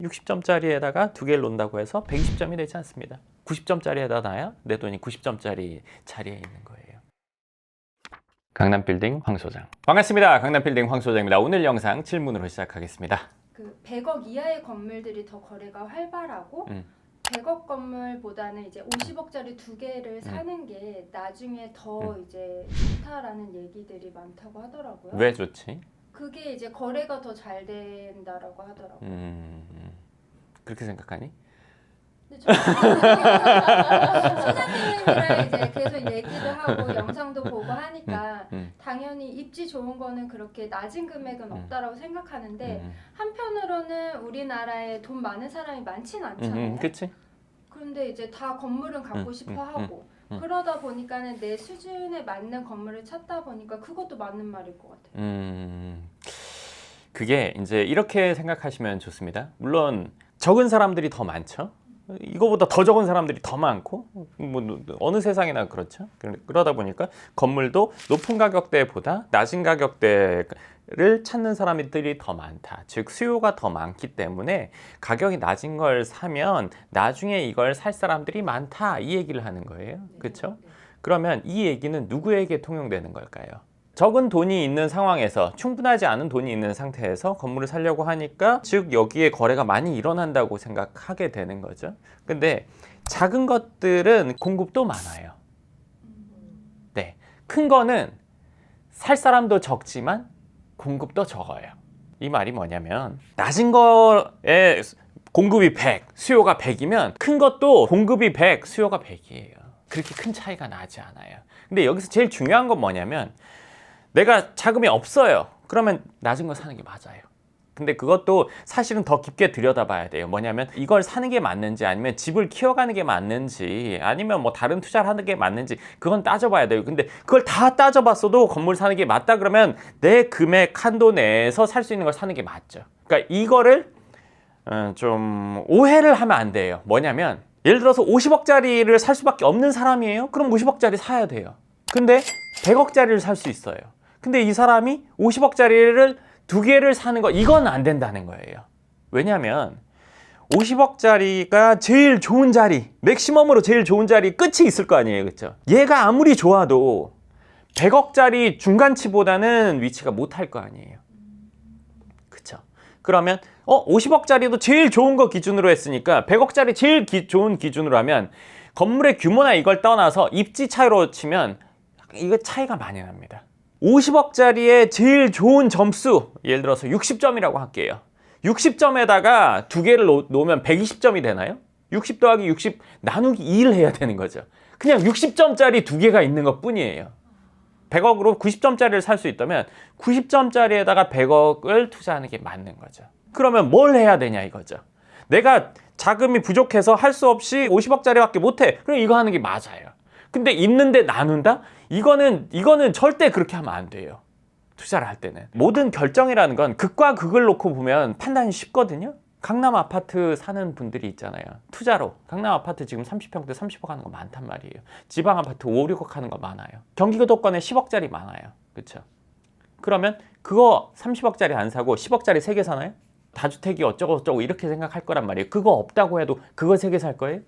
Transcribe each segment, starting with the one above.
60점짜리에다가 두 개를 놓는다고 해서 120점이 되지 않습니다. 90점짜리에다 놔야 내 돈이 90점짜리 자리에 있는 거예요. 강남빌딩 황 소장. 반갑습니다. 강남빌딩 황 소장입니다. 오늘 영상 질문으로 시작하겠습니다. 100억 이하의 건물들이 더 거래가 활발하고 100억 건물보다는 이제 50억짜리 두 개를 사는 게 나중에 더 이제 좋다라는 얘기들이 많다고 하더라고요. 왜 좋지? 그게 이제 거래가 더 잘 된다라고 하더라고요. 그렇게 생각하니? 근데 저는 소장님이랑 이제 계속 얘기도 하고 영상도 보고 하니까 당연히 입지 좋은 거는 그렇게 낮은 금액은 없다라고 생각하는데 한편으로는 우리나라에 돈 많은 사람이 많진 않잖아요. 그치? 그런데 이제 다 건물은 갖고 싶어 하고 그러다 보니까는 내 수준에 맞는 건물을 찾다 보니까 그것도 맞는 말일 것 같아요. 그게 이제 이렇게 생각하시면 좋습니다. 물론 적은 사람들이 더 많죠. 이거보다 더 적은 사람들이 더 많고 뭐 어느 세상이나 그렇죠. 그러다 보니까 건물도 높은 가격대보다 낮은 가격대를 찾는 사람들이 더 많다. 즉 수요가 더 많기 때문에 가격이 낮은 걸 사면 나중에 이걸 살 사람들이 많다. 이 얘기를 하는 거예요. 그렇죠? 그러면 이 얘기는 누구에게 통용되는 걸까요? 적은 돈이 있는 상황에서 충분하지 않은 돈이 있는 상태에서 건물을 사려고 하니까 즉 여기에 거래가 많이 일어난다고 생각하게 되는 거죠. 근데 작은 것들은 공급도 많아요. 네, 큰 거는 살 사람도 적지만 공급도 적어요. 이 말이 뭐냐면 낮은 거에 공급이 100, 수요가 100이면 큰 것도 공급이 100, 수요가 100이에요. 그렇게 큰 차이가 나지 않아요. 근데 여기서 제일 중요한 건 뭐냐면 내가 자금이 없어요. 그러면 낮은 거 사는 게 맞아요. 근데 그것도 사실은 더 깊게 들여다봐야 돼요. 뭐냐면 이걸 사는 게 맞는지 아니면 집을 키워가는 게 맞는지 아니면 뭐 다른 투자를 하는 게 맞는지 그건 따져봐야 돼요. 근데 그걸 다 따져봤어도 건물 사는 게 맞다 그러면 내 금액 한도 내에서 살 수 있는 걸 사는 게 맞죠. 그러니까 이거를 좀 오해를 하면 안 돼요. 뭐냐면 예를 들어서 50억짜리를 살 수밖에 없는 사람이에요. 그럼 50억짜리 사야 돼요. 근데 100억짜리를 살 수 있어요. 근데 이 사람이 50억짜리를 두 개를 사는 거 이건 안 된다는 거예요. 왜냐하면 50억짜리가 제일 좋은 자리, 맥시멈으로 제일 좋은 자리 끝이 있을 거 아니에요. 그렇죠? 얘가 아무리 좋아도 100억짜리 중간치보다는 위치가 못할 거 아니에요. 그렇죠? 그러면 50억짜리도 제일 좋은 거 기준으로 했으니까 100억짜리 제일 좋은 기준으로 하면 건물의 규모나 이걸 떠나서 입지 차이로 치면 이거 차이가 많이 납니다. 50억짜리의 제일 좋은 점수 예를 들어서 60점이라고 할게요. 60점에다가 두 개를 놓으면 120점이 되나요? 60 더하기 60 나누기 2를 해야 되는 거죠. 그냥 60점짜리 두 개가 있는 것 뿐이에요. 100억으로 90점짜리를 살 수 있다면 90점짜리에다가 100억을 투자하는 게 맞는 거죠. 그러면 뭘 해야 되냐 이거죠. 내가 자금이 부족해서 할 수 없이 50억짜리밖에 못해. 그럼 이거 하는 게 맞아요. 근데 있는데 나눈다? 이거는 절대 그렇게 하면 안 돼요. 투자를 할 때는. 모든 결정이라는 건 극과 극을 놓고 보면 판단이 쉽거든요. 강남 아파트 사는 분들이 있잖아요. 투자로. 강남 아파트 지금 30평대 30억 하는 거 많단 말이에요. 지방 아파트 5, 6억 하는 거 많아요. 경기도권에 10억짜리 많아요. 그렇죠? 그러면 그거 30억짜리 안 사고 10억짜리 3개 사나요? 다주택이 어쩌고 이렇게 생각할 거란 말이에요. 그거 없다고 해도 그거 3개 살 거예요?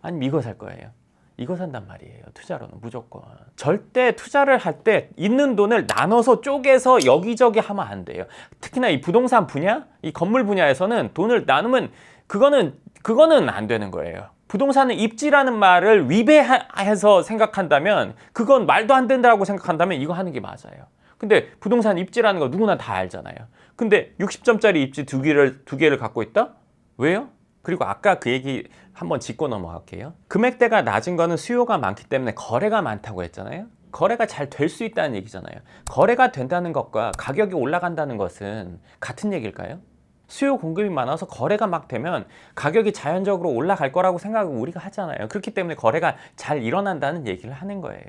아니면 이거 살 거예요? 이거 산단 말이에요. 투자로는 무조건. 절대 투자를 할 때 있는 돈을 나눠서 쪼개서 여기저기 하면 안 돼요. 특히나 이 부동산 분야, 이 건물 분야에서는 돈을 나누면 그거는 안 되는 거예요. 부동산은 입지라는 말을 위배해서 생각한다면 그건 말도 안 된다고 생각한다면 이거 하는 게 맞아요. 근데 부동산 입지라는 거 누구나 다 알잖아요. 근데 60점짜리 입지 두 개를 갖고 있다? 왜요? 그리고 아까 그 얘기 한번 짚고 넘어갈게요. 금액대가 낮은 거는 수요가 많기 때문에 거래가 많다고 했잖아요. 거래가 잘 될 수 있다는 얘기잖아요. 거래가 된다는 것과 가격이 올라간다는 것은 같은 얘기일까요? 수요 공급이 많아서 거래가 막 되면 가격이 자연적으로 올라갈 거라고 생각을 우리가 하잖아요. 그렇기 때문에 거래가 잘 일어난다는 얘기를 하는 거예요.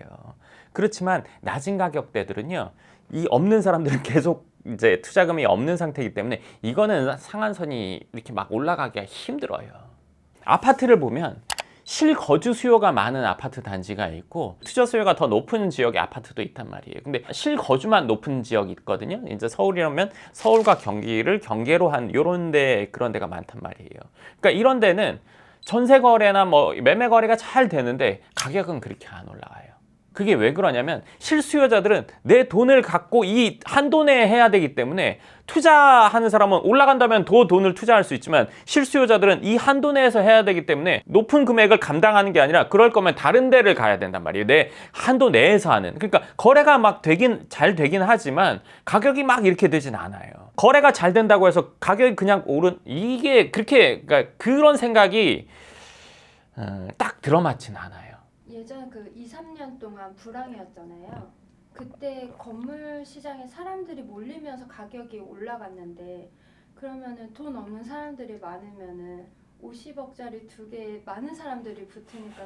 그렇지만 낮은 가격대들은요. 이 없는 사람들은 계속 이제 투자금이 없는 상태이기 때문에 이거는 상한선이 이렇게 막 올라가기가 힘들어요. 아파트를 보면 실거주 수요가 많은 아파트 단지가 있고 투자 수요가 더 높은 지역의 아파트도 있단 말이에요. 근데 실거주만 높은 지역이 있거든요. 이제 서울이라면 서울과 경기를 경계로 한 요런 데 그런 데가 많단 말이에요. 그러니까 이런 데는 전세 거래나 뭐 매매 거래가 잘 되는데 가격은 그렇게 안 올라가요. 그게 왜 그러냐면 실수요자들은 내 돈을 갖고 이 한도 내에 해야 되기 때문에 투자하는 사람은 올라간다면 더 돈을 투자할 수 있지만 실수요자들은 이 한도 내에서 해야 되기 때문에 높은 금액을 감당하는 게 아니라 그럴 거면 다른 데를 가야 된단 말이에요. 내 한도 내에서 하는. 그러니까 거래가 막 잘 되긴 하지만 가격이 막 이렇게 되진 않아요. 거래가 잘 된다고 해서 가격이 그냥 이게 그렇게 그러니까 그런 생각이 딱 들어맞진 않아요. 예전 그 2, 3년 동안 불황이었잖아요. 그때 건물 시장에 사람들이 몰리면서 가격이 올라갔는데 그러면은 돈 없는 사람들이 많으면은 50억짜리 두 개에 많은 사람들이 붙으니까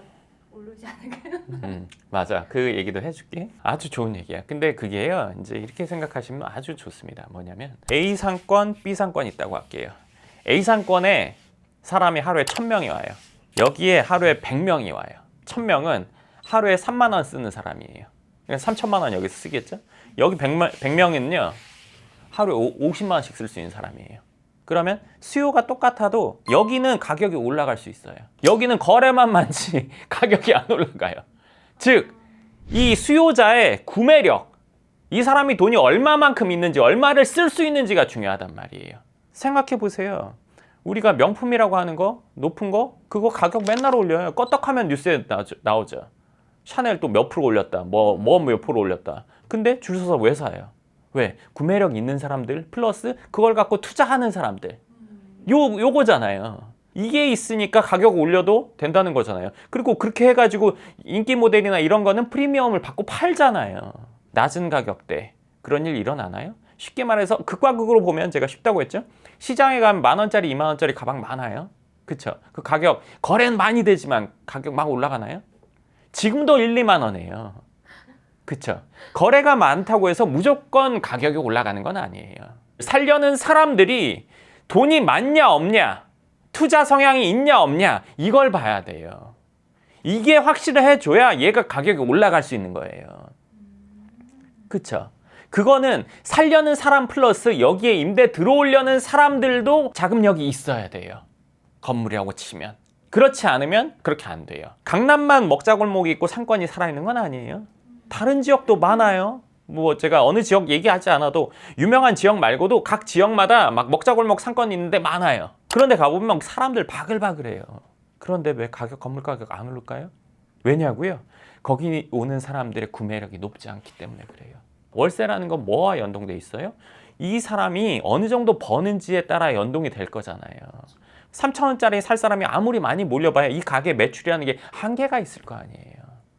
오르지 않을까요? 맞아. 그 얘기도 해줄게. 아주 좋은 얘기야. 근데 그게요, 이제 이렇게 생각하시면 아주 좋습니다. 뭐냐면 A 상권, B 상권이 있다고 할게요. A 상권에 사람이 하루에 1000명이 와요. 여기에 하루에 100명이 와요. 1000명은 하루에 3만 원 쓰는 사람이에요. 그러니까 3천만 원 여기서 쓰겠죠? 여기 100명은요. 하루에 50만 원씩 쓸 수 있는 사람이에요. 그러면 수요가 똑같아도 여기는 가격이 올라갈 수 있어요. 여기는 거래만 많지 가격이 안 올라가요. 즉, 이 수요자의 구매력, 이 사람이 돈이 얼마만큼 있는지, 얼마를 쓸 수 있는지가 중요하단 말이에요. 생각해 보세요. 우리가 명품이라고 하는 거, 높은 거, 그거 가격 맨날 올려요. 껐떡하면 뉴스에 나오죠. 샤넬 또 몇 프로 올렸다. 몇 프로 올렸다. 근데 줄 서서 왜 사요? 왜? 구매력 있는 사람들 플러스 그걸 갖고 투자하는 사람들. 요거잖아요. 이게 있으니까 가격 올려도 된다는 거잖아요. 그리고 그렇게 해가지고 인기 모델이나 이런 거는 프리미엄을 받고 팔잖아요. 낮은 가격대. 그런 일 일어나나요? 쉽게 말해서 극과 극으로 보면 제가 쉽다고 했죠. 시장에 가면 10,000원짜리, 20,000원짜리 가방 많아요. 그쵸? 그 가격, 거래는 많이 되지만 가격 막 올라가나요? 지금도 1, 2만 원이에요. 그쵸? 거래가 많다고 해서 무조건 가격이 올라가는 건 아니에요. 살려는 사람들이 돈이 많냐 없냐, 투자 성향이 있냐 없냐, 이걸 봐야 돼요. 이게 확실해줘야 얘가 가격이 올라갈 수 있는 거예요. 그쵸? 그거는 살려는 사람 플러스 여기에 임대 들어오려는 사람들도 자금력이 있어야 돼요. 건물이라고 치면. 그렇지 않으면 그렇게 안 돼요. 강남만 먹자골목이 있고 상권이 살아있는 건 아니에요. 다른 지역도 많아요. 뭐 제가 어느 지역 얘기하지 않아도 유명한 지역 말고도 각 지역마다 막 먹자골목 상권이 있는데 많아요. 그런데 가보면 사람들 바글바글해요. 그런데 왜 건물 가격 안 오를까요? 왜냐고요? 거기 오는 사람들의 구매력이 높지 않기 때문에 그래요. 월세라는 건 뭐와 연동돼 있어요? 이 사람이 어느 정도 버는지에 따라 연동이 될 거잖아요. 3,000원짜리 살 사람이 아무리 많이 몰려봐야 이 가게 매출이라는 게 한계가 있을 거 아니에요.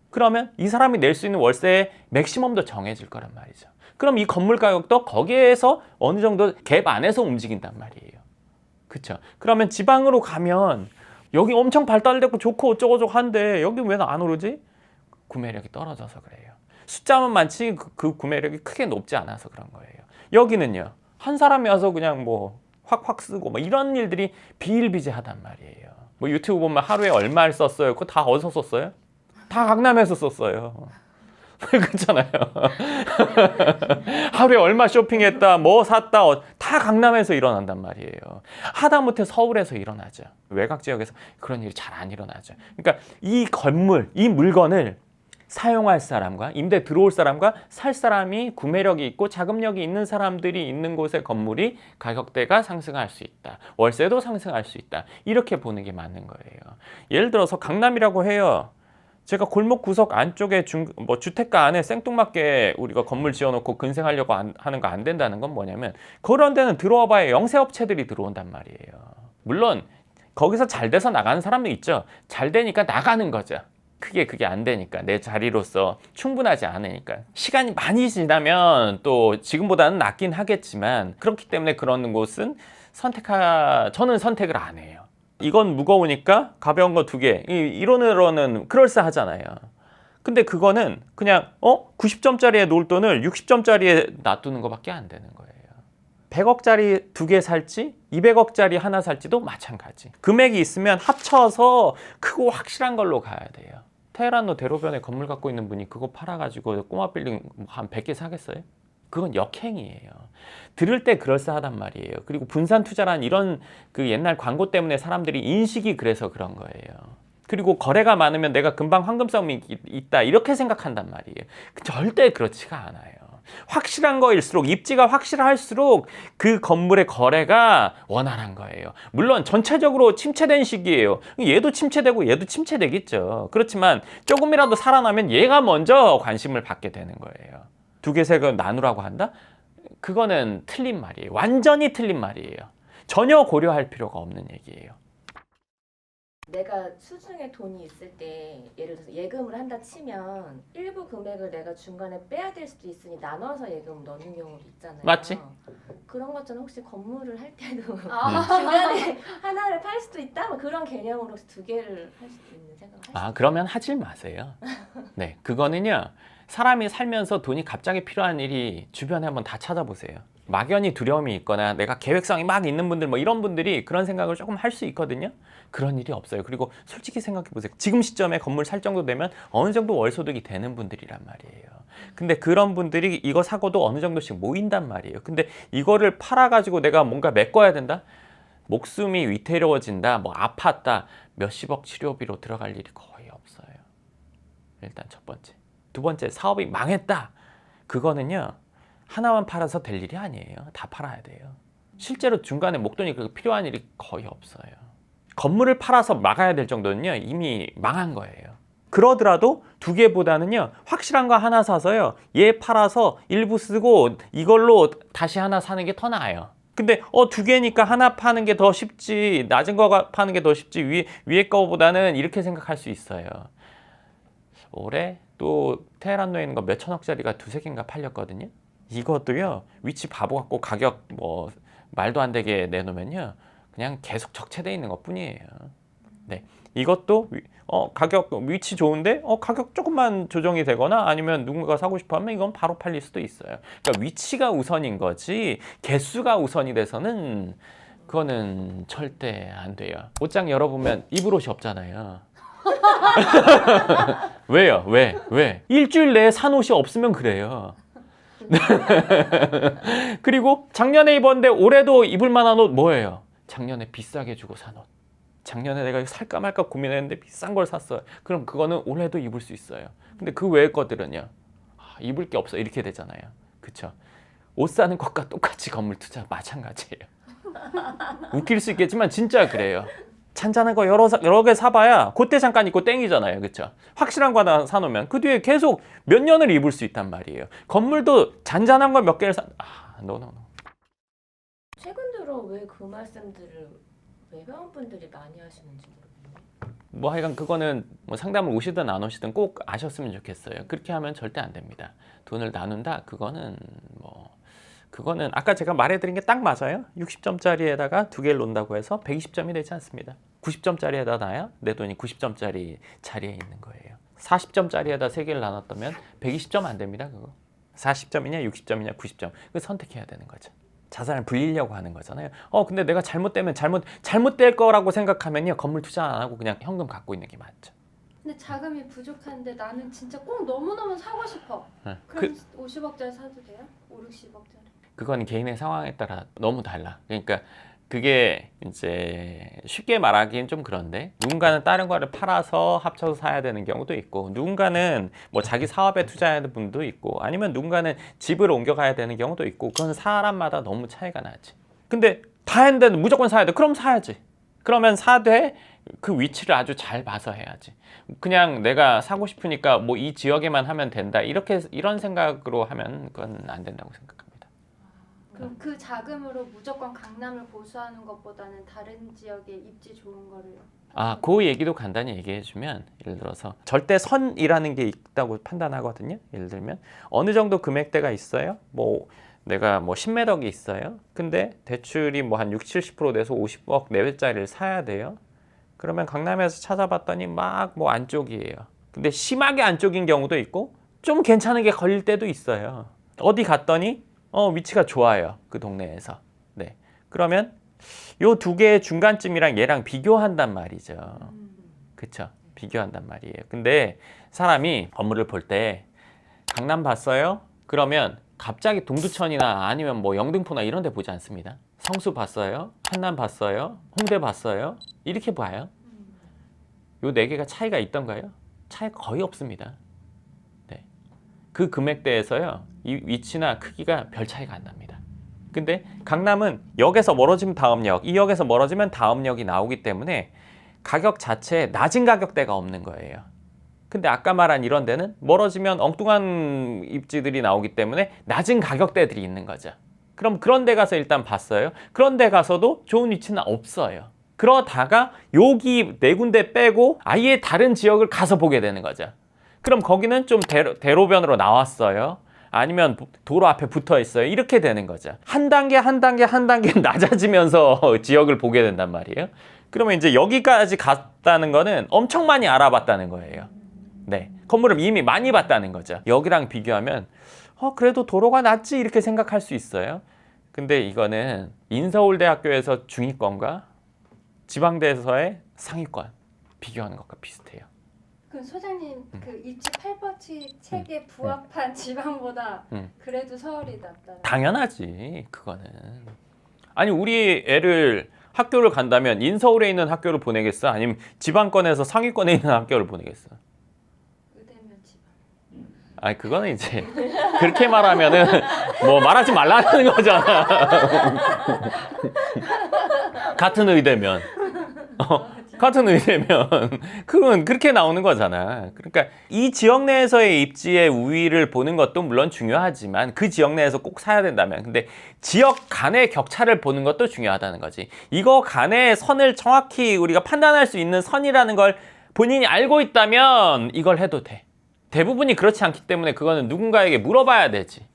그러면 이 사람이 낼 수 있는 월세의 맥시멈도 정해질 거란 말이죠. 그럼 이 건물 가격도 거기에서 어느 정도 갭 안에서 움직인단 말이에요. 그렇죠? 그러면 지방으로 가면 여기 엄청 발달되고 좋고 어쩌고저쩌고 한데 여기 왜 안 오르지? 구매력이 떨어져서 그래요. 숫자만 많지 그 구매력이 크게 높지 않아서 그런 거예요. 여기는요. 한 사람이 와서 그냥 뭐 확확 쓰고 뭐 이런 일들이 비일비재하단 말이에요. 뭐 유튜브 보면 하루에 얼마를 썼어요? 그거 다 어디서 썼어요? 다 강남에서 썼어요. 그렇잖아요. 하루에 얼마 쇼핑했다, 뭐 샀다, 다 강남에서 일어난단 말이에요. 하다못해 서울에서 일어나죠. 외곽 지역에서 그런 일이 잘 안 일어나죠. 그러니까 이 건물, 이 물건을 사용할 사람과 임대 들어올 사람과 살 사람이 구매력이 있고 자금력이 있는 사람들이 있는 곳의 건물이 가격대가 상승할 수 있다. 월세도 상승할 수 있다. 이렇게 보는 게 맞는 거예요. 예를 들어서 강남이라고 해요. 제가 골목 구석 안쪽에 주택가 안에 생뚱맞게 우리가 건물 지어놓고 근생하려고 하는 거 안 된다는 건 뭐냐면 그런 데는 들어와 봐야 영세업체들이 들어온단 말이에요. 물론 거기서 잘 돼서 나가는 사람도 있죠. 잘 되니까 나가는 거죠. 그게 안 되니까 내 자리로서 충분하지 않으니까 시간이 많이 지나면 또 지금보다는 낫긴 하겠지만 그렇기 때문에 그런 곳은 저는 선택을 안 해요. 이건 무거우니까 가벼운 거 2개 이론으로는 그럴싸하잖아요. 근데 그거는 그냥 90점짜리에 놓을 돈을 60점짜리에 놔두는 것밖에 안 되는 거예요. 100억짜리 2개 살지 200억짜리 하나 살지도 마찬가지. 금액이 있으면 합쳐서 크고 확실한 걸로 가야 돼요. 테헤란로 대로변에 건물 갖고 있는 분이 그거 팔아가지고 꼬마 빌딩 한 100개 사겠어요? 그건 역행이에요. 들을 때 그럴싸하단 말이에요. 그리고 분산 투자란 이런 그 옛날 광고 때문에 사람들이 인식이 그래서 그런 거예요. 그리고 거래가 많으면 내가 금방 황금성이 있다 이렇게 생각한단 말이에요. 절대 그렇지가 않아요. 확실한 거일수록 입지가 확실할수록 그 건물의 거래가 원활한 거예요. 물론 전체적으로 침체된 시기예요. 얘도 침체되고 얘도 침체되겠죠. 그렇지만 조금이라도 살아나면 얘가 먼저 관심을 받게 되는 거예요. 2개, 3개 나누라고 한다? 그거는 틀린 말이에요. 완전히 틀린 말이에요. 전혀 고려할 필요가 없는 얘기예요. 내가 수중에 돈이 있을 때 예를 들어서 예금을 한다 치면 일부 금액을 내가 중간에 빼야 될 수도 있으니 나눠서 예금 넣는 경우도 있잖아요. 맞지? 그런 것처럼 혹시 건물을 할 때도 아. 중간에 하나를 팔 수도 있다? 뭐 그런 개념으로 혹시 2개를 할 수도 있는 생각을 하시나요? 그러면 하질 마세요. 네, 그거는요. 사람이 살면서 돈이 갑자기 필요한 일이 주변에 한번 다 찾아보세요. 막연히 두려움이 있거나 내가 계획성이 막 있는 분들 뭐 이런 분들이 그런 생각을 조금 할 수 있거든요. 그런 일이 없어요. 그리고 솔직히 생각해 보세요. 지금 시점에 건물 살 정도 되면 어느 정도 월소득이 되는 분들이란 말이에요. 근데 그런 분들이 이거 사고도 어느 정도씩 모인단 말이에요. 근데 이거를 팔아가지고 내가 뭔가 메꿔야 된다? 목숨이 위태로워진다, 뭐 아팠다, 몇십억 치료비로 들어갈 일이 거의 없어요. 일단 첫 번째. 두 번째, 사업이 망했다. 그거는요. 하나만 팔아서 될 일이 아니에요. 다 팔아야 돼요. 실제로 중간에 목돈이 필요한 일이 거의 없어요. 건물을 팔아서 막아야 될 정도는요. 이미 망한 거예요. 그러더라도 2개보다는요. 확실한 거 하나 사서요. 얘 팔아서 일부 쓰고 이걸로 다시 하나 사는 게 더 나아요. 근데 2개니까 하나 파는 게 더 쉽지, 낮은 거 파는 게 더 쉽지, 위에 거보다는 이렇게 생각할 수 있어요. 올해 또 테헤란로에 있는 거 몇천억짜리가 2-3개인가 팔렸거든요. 이것도요. 위치 바보 같고 가격 뭐 말도 안 되게 내놓으면요. 그냥 계속 적체되어 있는 것뿐이에요. 네, 이것도 가격 위치 좋은데 가격 조금만 조정이 되거나 아니면 누군가가 사고 싶어하면 이건 바로 팔릴 수도 있어요. 그러니까 위치가 우선인 거지 개수가 우선이 돼서는 그거는 절대 안 돼요. 옷장 열어보면 입을 옷이 없잖아요. 왜요? 왜? 일주일 내에 산 옷이 없으면 그래요. 그리고 작년에 입었는데 올해도 입을 만한 옷 뭐예요? 작년에 비싸게 주고 산 옷. 작년에 내가 살까 말까 고민했는데 비싼 걸 샀어요. 그럼 그거는 올해도 입을 수 있어요. 근데 그 외의 것들은요. 입을 게 없어 이렇게 되잖아요. 그쵸? 옷 사는 것과 똑같이 건물 투자 마찬가지예요. 웃길 수 있겠지만 진짜 그래요. 잔잔한 거 여러 개 사봐야 그때 잠깐 입고 땡이잖아요. 그쵸? 확실한 거 하나 사놓으면 그 뒤에 계속 몇 년을 입을 수 있단 말이에요. 건물도 잔잔한 거 몇 개를 no. 최근 들어 왜 그 말씀들을 왜 회원분들이 많이 하시는지 모르겠네요. 뭐 하여간 그거는 뭐 상담을 오시든 안 오시든 꼭 아셨으면 좋겠어요. 그렇게 하면 절대 안 됩니다. 돈을 나눈다? 그거는 아까 제가 말해드린 게 딱 맞아요. 60점짜리에다가 2개를 놓는다고 해서 120점이 되지 않습니다. 90점짜리에다 놔야 내 돈이 90점짜리 자리에 있는 거예요. 40점짜리에다 3개를 나눴다면 120점 안 됩니다. 그거. 40점이냐 60점이냐 90점. 그거 선택해야 되는 거죠. 자산을 불리려고 하는 거잖아요. 근데 내가 잘못되면 잘못될 거라고 생각하면요. 건물 투자 안 하고 그냥 현금 갖고 있는 게 맞죠. 근데 자금이 부족한데 나는 진짜 꼭 너무너무 사고 싶어. 네. 그럼 50억짜리 사도 돼요? 60억짜리? 그건 개인의 상황에 따라 너무 달라. 그러니까 그게 이제 쉽게 말하기는 좀 그런데 누군가는 다른 거를 팔아서 합쳐서 사야 되는 경우도 있고 누군가는 뭐 자기 사업에 투자해야 되는 분도 있고 아니면 누군가는 집을 옮겨가야 되는 경우도 있고 그건 사람마다 너무 차이가 나지. 근데 다 했는데 무조건 사야 돼. 그럼 사야지. 그러면 사되 그 위치를 아주 잘 봐서 해야지. 그냥 내가 사고 싶으니까 뭐 이 지역에만 하면 된다. 이런 생각으로 하면 그건 안 된다고 생각합니다. 그럼 그 자금으로 무조건 강남을 보수하는 것보다는 다른 지역에 입지 좋은 거를 그 얘기도 간단히 얘기해주면 예를 들어서 절대선이라는 게 있다고 판단하거든요. 예를 들면 어느 정도 금액대가 있어요. 뭐 내가 뭐 10매덕이 있어요. 근데 대출이 뭐 한 60-70% 돼서 50억 내외짜리를 사야 돼요. 그러면 강남에서 찾아봤더니 막 뭐 안쪽이에요. 근데 심하게 안쪽인 경우도 있고 좀 괜찮은 게 걸릴 때도 있어요. 어디 갔더니 위치가 좋아요. 그 동네에서. 네. 그러면 요 두 개의 중간쯤이랑 얘랑 비교한단 말이죠. 그쵸? 비교한단 말이에요. 근데 사람이 건물을 볼 때 강남 봤어요? 그러면 갑자기 동두천이나 아니면 뭐 영등포나 이런 데 보지 않습니다. 성수 봤어요? 한남 봤어요? 홍대 봤어요? 이렇게 봐요. 요 네 개가 차이가 있던가요? 차이가 거의 없습니다. 네. 그 금액대에서요, 이 위치나 크기가 별 차이가 안 납니다. 근데 강남은 역에서 멀어지면 다음 역, 이 역에서 멀어지면 다음 역이 나오기 때문에 가격 자체에 낮은 가격대가 없는 거예요. 근데 아까 말한 이런 데는 멀어지면 엉뚱한 입지들이 나오기 때문에 낮은 가격대들이 있는 거죠. 그럼 그런 데 가서 일단 봤어요. 그런 데 가서도 좋은 위치는 없어요. 그러다가 여기 네 군데 빼고 아예 다른 지역을 가서 보게 되는 거죠. 그럼 거기는 좀 대로변으로 나왔어요. 아니면 도로 앞에 붙어 있어요. 이렇게 되는 거죠. 한 단계 한 단계 한 단계 낮아지면서 지역을 보게 된단 말이에요. 그러면 이제 여기까지 갔다는 거는 엄청 많이 알아봤다는 거예요. 네, 건물을 이미 많이 봤다는 거죠. 여기랑 비교하면 그래도 도로가 낫지 이렇게 생각할 수 있어요. 근데 이거는 인서울대학교에서 중위권과 지방대에서의 상위권 비교하는 것과 비슷해요. 그럼 소장님 그 입지 8버치 책에 부합한 지방보다 그래도 서울이 낫다. 당연하지. 그거는. 아니 우리 애를 학교를 간다면 인서울에 있는 학교를 보내겠어? 아니면 지방권에서 상위권에 있는 학교를 보내겠어? 의대면 지방. 아니 그거는 이제 그렇게 말하면은 뭐 말하지 말라는 거잖아. 같은 의대면. 같은 의대면 그건 그렇게 나오는 거잖아. 그러니까 이 지역 내에서의 입지의 우위를 보는 것도 물론 중요하지만 그 지역 내에서 꼭 사야 된다면, 근데 지역 간의 격차를 보는 것도 중요하다는 거지. 이거 간의 선을 정확히 우리가 판단할 수 있는 선이라는 걸 본인이 알고 있다면 이걸 해도 돼. 대부분이 그렇지 않기 때문에 그거는 누군가에게 물어봐야 되지.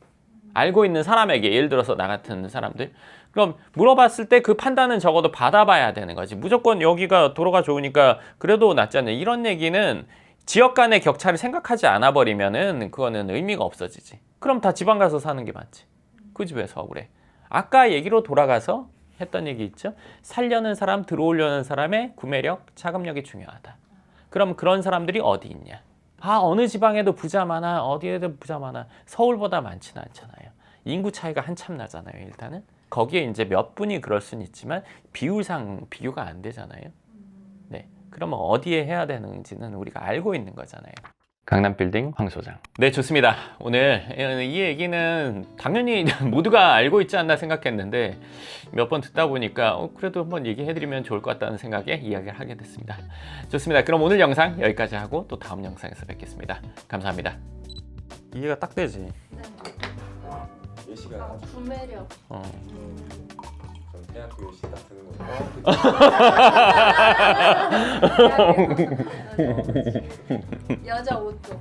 알고 있는 사람에게, 예를 들어서 나 같은 사람들, 그럼 물어봤을 때 그 판단은 적어도 받아봐야 되는 거지. 무조건 여기가 도로가 좋으니까 그래도 낫지 않냐, 이런 얘기는 지역 간의 격차를 생각하지 않아 버리면은 그거는 의미가 없어지지. 그럼 다 지방 가서 사는 게 맞지. 그 집에서 억울해. 아까 얘기로 돌아가서 했던 얘기 있죠. 살려는 사람, 들어오려는 사람의 구매력, 자금력이 중요하다. 그럼 그런 사람들이 어디 있냐? 어느 지방에도 부자 많아, 어디에도 부자 많아. 서울보다 많지는 않잖아요. 인구 차이가 한참 나잖아요. 일단은 거기에 이제 몇 분이 그럴 수는 있지만 비율상 비교가 안 되잖아요. 네, 그러면 어디에 해야 되는지는 우리가 알고 있는 거잖아요. 강남빌딩 황 소장. 네, 좋습니다. 오늘 이 얘기는 당연히 모두가 알고 있지 않나 생각했는데 몇 번 듣다 보니까 그래도 한번 얘기해드리면 좋을 것 같다는 생각에 이야기를 하게 됐습니다. 좋습니다. 그럼 오늘 영상 여기까지 하고 또 다음 영상에서 뵙겠습니다. 감사합니다. 이해가 딱 되지? 네. 예시가 구매력. 전 대학교 예시 딱 쓰는 거. 여자 옷도.